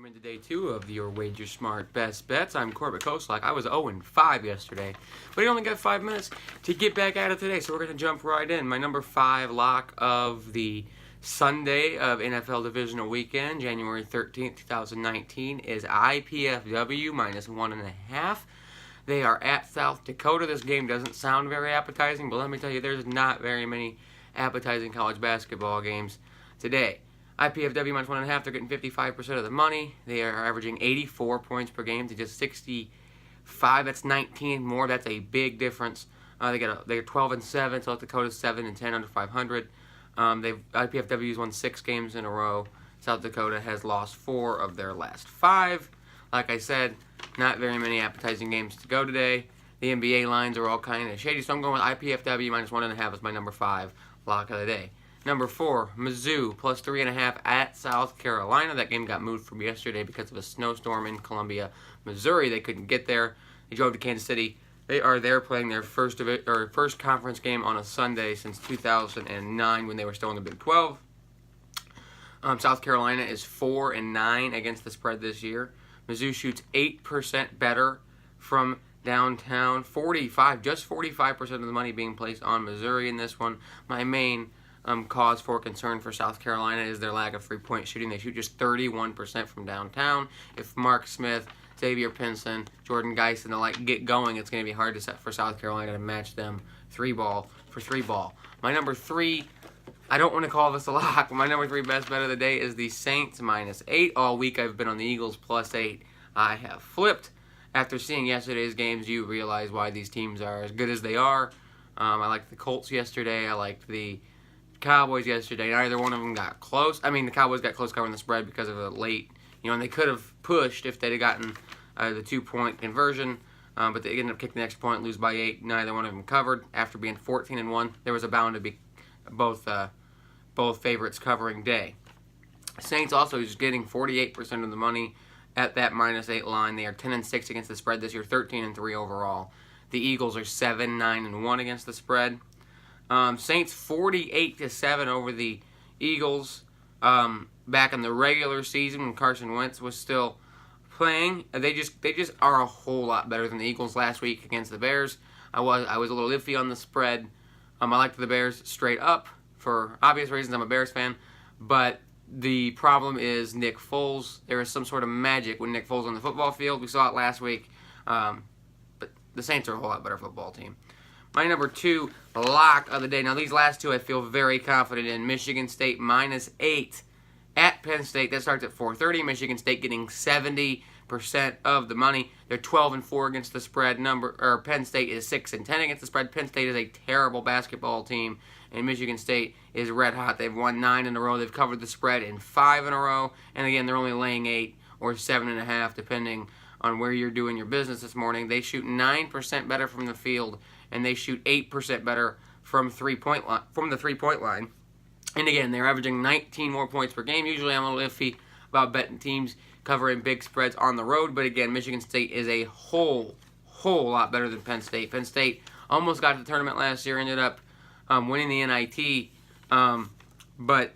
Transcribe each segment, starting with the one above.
into day 2 of your Wager Smart Best Bets. I'm Corbett Koslak. I was 0-5 yesterday, but I only got 5 minutes to get back at it today, so we're going to jump right in. My number 5 lock of the Sunday of NFL Divisional Weekend, January 13th, 2019, is IPFW minus 1.5. They are at South Dakota. This game doesn't sound very appetizing, but let me tell you, there's not very many appetizing college basketball games today. IPFW minus 1.5, they're getting 55% of the money. They are averaging 84 points per game to just 65. That's 19 more. That's a big difference. They're 12-7. South Dakota's 7-10 under 500. IPFW's won 6 games in a row. South Dakota has lost 4 of their last 5. Like I said, not very many appetizing games to go today. The NBA lines are all kind of shady, so I'm going with IPFW minus 1.5 as my number 5 lock of the day. Number 4, Mizzou, plus 3.5 at South Carolina. That game got moved from yesterday because of a snowstorm in Columbia, Missouri. They couldn't get there. They drove to Kansas City. They are there playing their first conference game on a Sunday since 2009 when they were still in the Big 12. South Carolina is 4-9 against the spread this year. Mizzou shoots 8% better from downtown. Just 45% of the money being placed on Missouri in this one. My main cause for concern for South Carolina is their lack of three-point shooting. They shoot just 31% from downtown. If Mark Smith, Xavier Pinson, Jordan Geis, and the like get going, it's going to be hard for South Carolina to match them 3-ball for 3-ball. My number 3, I don't want to call this a lock, but my number 3 best bet of the day is the Saints minus 8. All week I've been on the Eagles plus 8. I have flipped. After seeing yesterday's games, you realize why these teams are as good as they are. I liked the Colts yesterday. I liked the Cowboys yesterday. Neither one of them got close. I mean, the Cowboys got close covering the spread because of a late, and they could have pushed if they'd have gotten the 2-point conversion, but they ended up kicking the next point, lose by 8. Neither one of them covered. After being 14-1, there was a bound to be both favorites covering day. Saints also just getting 48% of the money at that minus 8 line. They are 10-6 against the spread this year, 13-3 overall. The Eagles are 7-9-1 against the spread. Saints 48-7 over the Eagles back in the regular season when Carson Wentz was still playing. They just are a whole lot better than the Eagles last week against the Bears. I was a little iffy on the spread. I liked the Bears straight up for obvious reasons. I'm a Bears fan, but the problem is Nick Foles. There is some sort of magic when Nick Foles on the football field. We saw it last week, but the Saints are a whole lot better football team. My number 2 lock of the day. Now, these last 2 I feel very confident in. Michigan State minus 8 at Penn State. That starts at 4:30. Michigan State getting 70% of the money. They're 12-4 against the spread. Penn State is 6-10 against the spread. Penn State is a terrible basketball team, and Michigan State is red hot. They've won 9 in a row. They've covered the spread in 5 in a row. And again, they're only laying 8 or 7.5, depending on where you're doing your business this morning. They shoot 9% better from the field, and they shoot 8% better from the 3-point line. And again, they're averaging 19 more points per game. Usually I'm a little iffy about betting teams covering big spreads on the road, but again, Michigan State is a whole lot better than Penn State. Penn State almost got to the tournament last year, ended up winning the NIT, but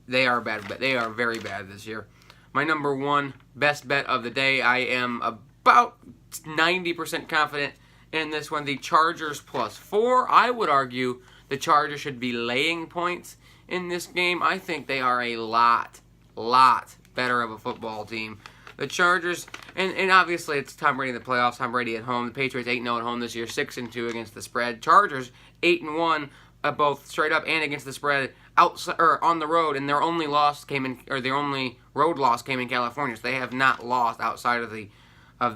they are bad. They are very bad this year. My number 1 best bet of the day, I am about 90% confident in this one. The Chargers plus 4. I would argue the Chargers should be laying points in this game. I think they are a lot better of a football team. The Chargers, and obviously it's Tom Brady in the playoffs, Tom Brady at home. The Patriots 8-0 at home this year, 6-2 against the spread. Chargers 8-1 both straight up and against the spread outside or on the road, and their only road loss came in California. So they have not lost outside of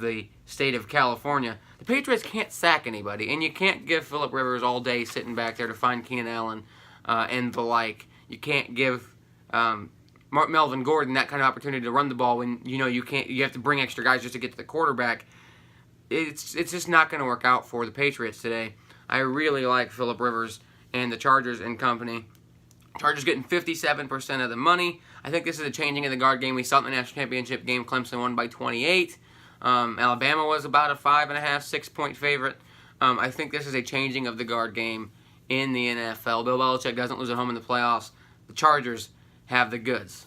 the state of California. The Patriots can't sack anybody, and you can't give Phillip Rivers all day sitting back there to find Keenan Allen and the like. You can't give Melvin Gordon that kind of opportunity to run the ball when you can't. You have to bring extra guys just to get to the quarterback. It's just not going to work out for the Patriots today. I really like Phillip Rivers and the Chargers and company. Chargers getting 57% of the money. I think this is a changing of the guard game. We saw it in the national championship game. Clemson won by 28. Alabama was about a 5.5, 6-point favorite. I think this is a changing of the guard game in the NFL. Bill Belichick doesn't lose at home in the playoffs. The Chargers have the goods.